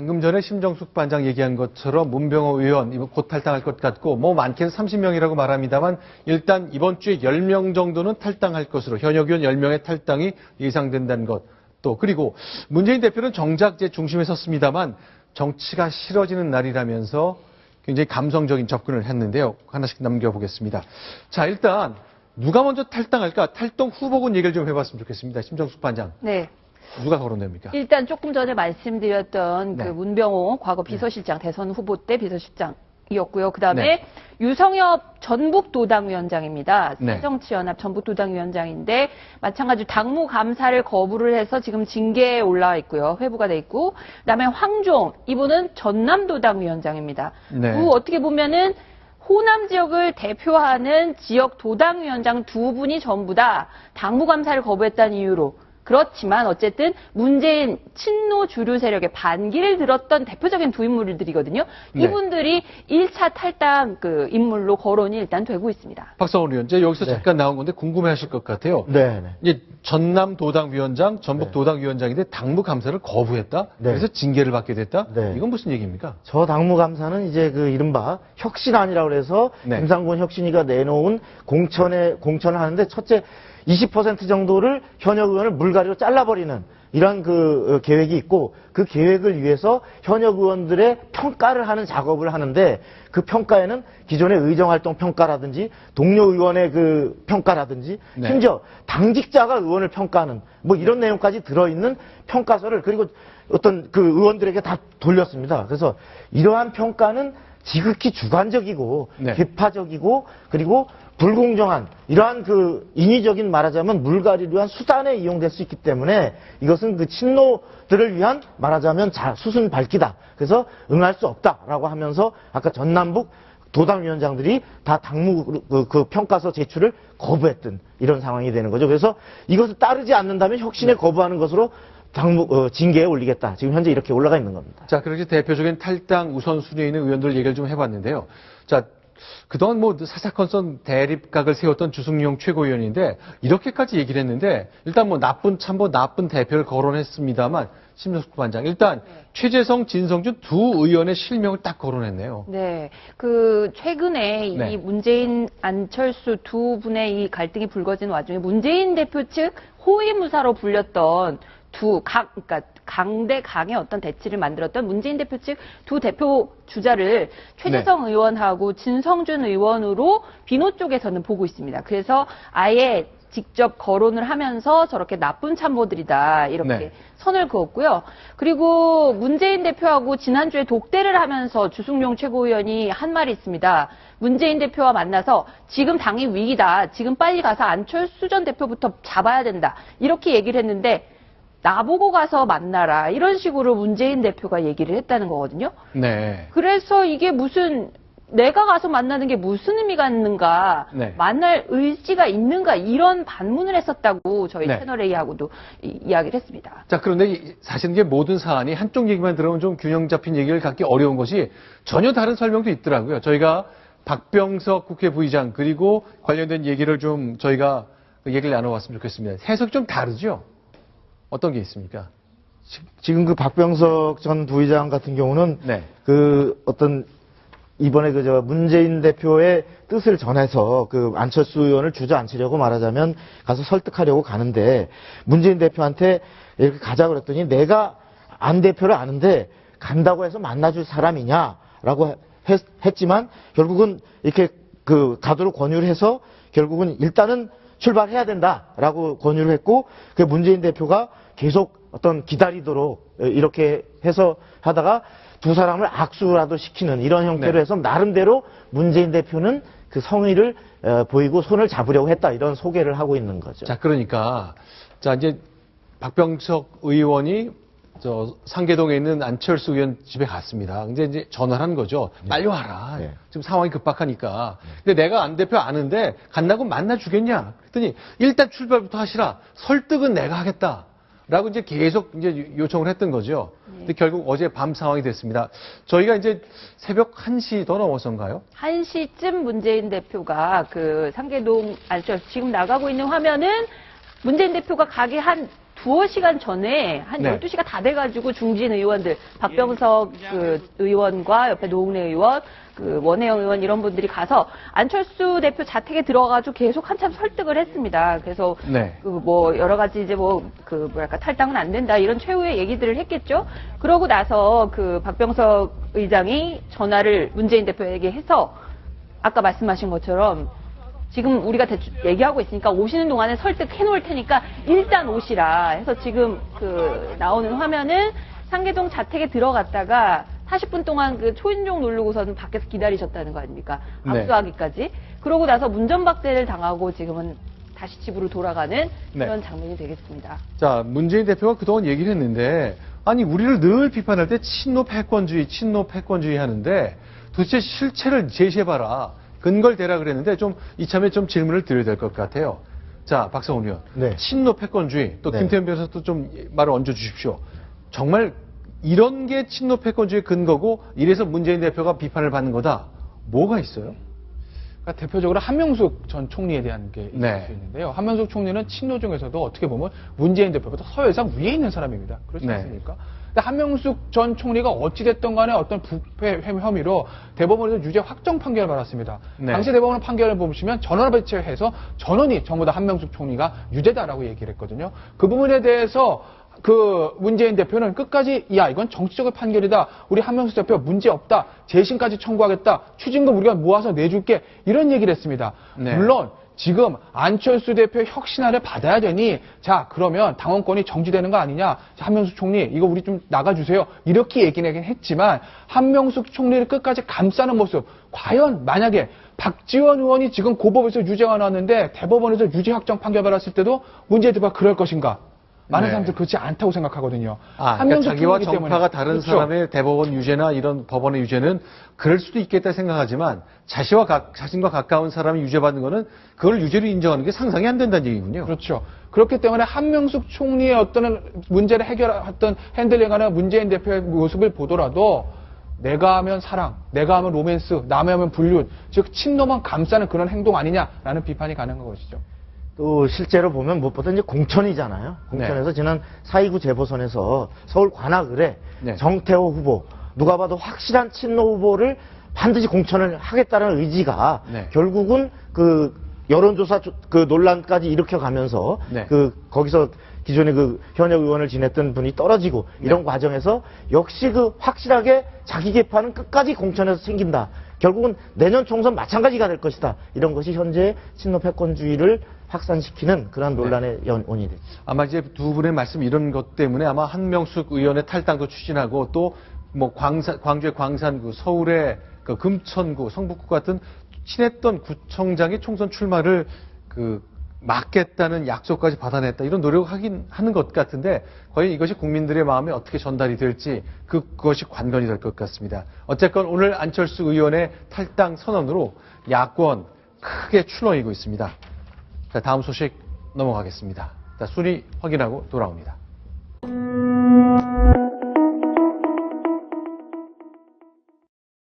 방금 전에 심정숙 반장 얘기한 것처럼 문병호 의원 이번 곧 탈당할 것 같고 뭐 많게는 30명이라고 말합니다만 일단 이번 주에 10명 정도는 탈당할 것으로 현역 의원 10명의 탈당이 예상된다는 것. 또 그리고 문재인 대표는 정작 제 중심에 섰습니다만 정치가 싫어지는 날이라면서 굉장히 감성적인 접근을 했는데요. 하나씩 남겨보겠습니다. 자, 일단 누가 먼저 탈당할까? 탈당 후보군 얘기를 좀 해봤으면 좋겠습니다. 심정숙 반장. 네. 누가 거론됩니까? 일단 조금 전에 말씀드렸던 네. 그 문병호 과거 비서실장, 대선 후보 때 비서실장이었고요. 그 다음에 네. 유성엽 전북도당위원장입니다. 네. 새정치연합 전북도당위원장인데 마찬가지로 당무감사를 거부를 해서 지금 징계에 올라와 있고요. 회부가 돼 있고. 그 다음에 황종, 이분은 전남도당위원장입니다. 네. 어떻게 보면은 호남 지역을 대표하는 지역 도당위원장 두 분이 전부 다 당무감사를 거부했다는 이유로 그렇지만 어쨌든 문재인 친노 주류 세력의 반기를 들었던 대표적인 두 인물들이거든요. 네. 이분들이 1차 탈당 그 인물로 거론이 일단 되고 있습니다. 박성원 의원, 이제 여기서 네. 잠깐 나온 건데 궁금해하실 것 같아요. 네. 이제 전남 도당위원장, 전북 네. 도당위원장인데 당무 감사를 거부했다. 네. 그래서 징계를 받게 됐다. 네. 이건 무슨 얘기입니까? 저 당무감사는 이제 그 이른바 혁신안이라고 그래서 네. 김상곤 혁신위가 내놓은 공천을 하는데 첫째 20% 정도를 현역 의원을 물갈이로 잘라버리는 이런 그 계획이 있고 그 계획을 위해서 현역 의원들의 평가를 하는 작업을 하는데 그 평가에는 기존의 의정활동 평가라든지 동료 의원의 그 평가라든지 네. 심지어 당직자가 의원을 평가하는 뭐 이런 내용까지 들어있는 평가서를 그리고 어떤 그 의원들에게 다 돌렸습니다. 그래서 이러한 평가는 지극히 주관적이고 네. 개파적이고 그리고 불공정한 이러한 그 인위적인 말하자면 물갈이를 위한 수단에 이용될 수 있기 때문에 이것은 그 친노들을 위한 말하자면 수순 밟기다. 그래서 응할 수 없다라고 하면서 아까 전남북 도당위원장들이 다 당무 그 평가서 제출을 거부했던 이런 상황이 되는 거죠. 그래서 이것을 따르지 않는다면 혁신에 거부하는 것으로 징계에 올리겠다. 지금 현재 이렇게 올라가 있는 겁니다. 자, 그렇게 대표적인 탈당 우선순위에 있는 의원들 얘기를 좀 해봤는데요. 자, 그동안 뭐 사사건건 대립각을 세웠던 주승용 최고위원인데 이렇게까지 얘기를 했는데 일단 뭐 나쁜 참모 나쁜 대표를 거론했습니다만 심정숙 반장 일단 최재성 진성준 두 의원의 실명을 딱 거론했네요. 네, 그 최근에 네. 이 문재인 안철수 두 분의 이 갈등이 불거진 와중에 문재인 대표 측 호위무사로 불렸던 그러니까 강대 강의 어떤 대치를 만들었던 문재인 대표 측 두 대표 주자를 최재성 의원하고 진성준 의원으로 비노 쪽에서는 보고 있습니다. 그래서 아예 직접 거론을 하면서 저렇게 나쁜 참모들이다 이렇게 선을 그었고요. 그리고 문재인 대표하고 지난주에 독대를 하면서 주승용 최고위원이 한 말이 있습니다. 문재인 대표와 만나서 지금 당이 위기다. 지금 빨리 가서 안철수 전 대표부터 잡아야 된다. 이렇게 얘기를 했는데 나보고 가서 만나라. 이런 식으로 문재인 대표가 얘기를 했다는 거거든요. 네. 그래서 이게 내가 가서 만나는 게 무슨 의미가 있는가, 네. 만날 의지가 있는가, 이런 반문을 했었다고 저희 네. 채널 A하고도 이야기를 했습니다. 자, 그런데 사실 이게 모든 사안이 한쪽 얘기만 들으면 좀 균형 잡힌 얘기를 갖기 어려운 것이 전혀 다른 설명도 있더라고요. 저희가 박병석 국회 부의장 그리고 관련된 얘기를 좀 저희가 얘기를 나눠봤으면 좋겠습니다. 해석이 좀 다르죠? 어떤 게 있습니까? 지금 그 박병석 전 부의장 같은 경우는 네. 그 어떤 이번에 문재인 대표의 뜻을 전해서 그 안철수 의원을 주저앉히려고 말하자면 가서 설득하려고 가는데 문재인 대표한테 이렇게 가자고 그랬더니 내가 안 대표를 아는데 간다고 해서 만나줄 사람이냐라고 했지만 결국은 이렇게 그 가도록 권유를 해서 결국은 일단은 출발해야 된다라고 권유를 했고 그 문재인 대표가 계속 어떤 기다리도록 이렇게 해서 하다가 두 사람을 악수라도 시키는 이런 형태로 해서 나름대로 문재인 대표는 그 성의를 보이고 손을 잡으려고 했다 이런 소개를 하고 있는 거죠. 자, 그러니까 자 이제 박병석 의원이 상계동에 있는 안철수 의원 집에 갔습니다. 근데 이제 전화를 한 거죠. 빨리 와라. 네. 지금 상황이 급박하니까. 근데 내가 안 대표 아는데 간다고 만나주겠냐? 그랬더니 일단 출발부터 하시라. 설득은 내가 하겠다. 라고 이제 계속 이제 요청을 했던 거죠. 근데 결국 어제 밤 상황이 됐습니다. 저희가 이제 새벽 1시 더 넘어서인가요? 1시쯤 문재인 대표가 그 상계동 안철수 지금 나가고 있는 화면은 문재인 대표가 가기 한 두어 시간 전에 한 네. 12시가 다 돼가지고 중진 의원들, 박병석 그 의원과 옆에 노웅래 의원, 그 원혜영 의원 이런 분들이 가서 안철수 대표 자택에 들어가가지고 계속 한참 설득을 했습니다. 그래서 네. 그 뭐 여러 가지 이제 뭐 그 뭐랄까 탈당은 안 된다 이런 최후의 얘기들을 했겠죠. 그러고 나서 그 박병석 의장이 전화를 문재인 대표에게 해서 아까 말씀하신 것처럼 지금 우리가 대충 얘기하고 있으니까 오시는 동안에 설득해 놓을 테니까 일단 오시라 해서 지금 그 나오는 화면은 상계동 자택에 들어갔다가 40분 동안 그 초인종 누르고서는 밖에서 기다리셨다는 거 아닙니까? 네. 압수하기까지. 그러고 나서 문전박대를 당하고 지금은 다시 집으로 돌아가는 네. 그런 장면이 되겠습니다. 자, 문재인 대표가 그동안 얘기를 했는데, 아니, 우리를 늘 비판할 때 친노 패권주의 하는데, 도대체 실체를 제시해봐라. 근거를 대라 그랬는데, 좀, 이참에 좀 질문을 드려야 될 것 같아요. 자, 박성훈 의원. 네. 친노 패권주의, 또 네. 김태현 변호사도 좀 말을 얹어 주십시오. 정말 이런 게 친노 패권주의 근거고, 이래서 문재인 대표가 비판을 받는 거다. 뭐가 있어요? 그러니까 대표적으로 한명숙 전 총리에 대한 게 있을 네. 수 있는데요. 한명숙 총리는 친노 중에서도 어떻게 보면 문재인 대표보다 서열상 위에 있는 사람입니다. 그렇지 네. 않습니까? 근데 한명숙 전 총리가 어찌됐든 간에 어떤 부패 혐의로 대법원에서 유죄 확정 판결을 받았습니다. 네. 당시 대법원 판결을 보시면 전원 배치해서 전원이 전부 다 한명숙 총리가 유죄다라고 얘기를 했거든요. 그 부분에 대해서 그 문재인 대표는 끝까지 야 이건 정치적인 판결이다. 우리 한명숙 대표 문제 없다. 재심까지 청구하겠다. 추징금 우리가 모아서 내줄게. 이런 얘기를 했습니다. 네. 물론 지금 안철수 대표 혁신안을 받아야 되니 자 그러면 당원권이 정지되는 거 아니냐. 자, 한명숙 총리 이거 우리 좀 나가주세요. 이렇게 얘기는 했지만 한명숙 총리를 끝까지 감싸는 모습 과연 만약에 박지원 의원이 지금 고법에서 유죄가 나왔는데 대법원에서 유죄 확정 판결 받았을 때도 문재인 대표가 그럴 것인가. 많은 네. 사람들 그렇지 않다고 생각하거든요. 그러니까 자기와 총리이기 때문에. 정파가 다른 그렇죠. 사람의 대법원 유죄나 이런 법원의 유죄는 그럴 수도 있겠다 생각하지만 자신과 가까운 사람이 유죄받는 거는 그걸 유죄로 인정하는 게 상상이 안 된다는 얘기군요. 그렇죠. 그렇기 때문에 한명숙 총리의 어떤 문제를 해결했던 핸들링하는 문재인 대표의 모습을 보더라도 내가 하면 사랑, 내가 하면 로맨스, 남이 하면 불륜, 즉 친노만 감싸는 그런 행동 아니냐라는 비판이 가능한 것이죠. 또 실제로 보면 무엇보다 이제 공천이잖아요. 공천에서 지난 4.29 재보선에서 서울 관악을에 네. 정태호 후보, 누가 봐도 확실한 친노 후보를 반드시 공천을 하겠다는 의지가 네. 결국은 그 여론조사 그 논란까지 일으켜가면서 네. 그 거기서 기존에 그 현역 의원을 지냈던 분이 떨어지고 이런 과정에서 역시 그 확실하게 자기 개파는 끝까지 공천에서 챙긴다. 결국은 내년 총선 마찬가지가 될 것이다. 이런 것이 현재 친노 패권주의를 확산시키는 그런 논란의 원인이 됐죠. 아마 이제 두 분의 말씀 이런 것 때문에 아마 한명숙 의원의 탈당도 추진하고 또 뭐 광주의 광산구, 서울의 그 금천구, 성북구 같은 친했던 구청장의 총선 출마를 그 막겠다는 약속까지 받아냈다. 이런 노력을 하는 것 같은데 과연 이것이 국민들의 마음에 어떻게 전달이 될지 그것이 관건이 될 것 같습니다. 어쨌건 오늘 안철수 의원의 탈당 선언으로 야권 크게 출렁이고 있습니다. 자, 다음 소식 넘어가겠습니다. 자, 순위 확인하고 돌아옵니다.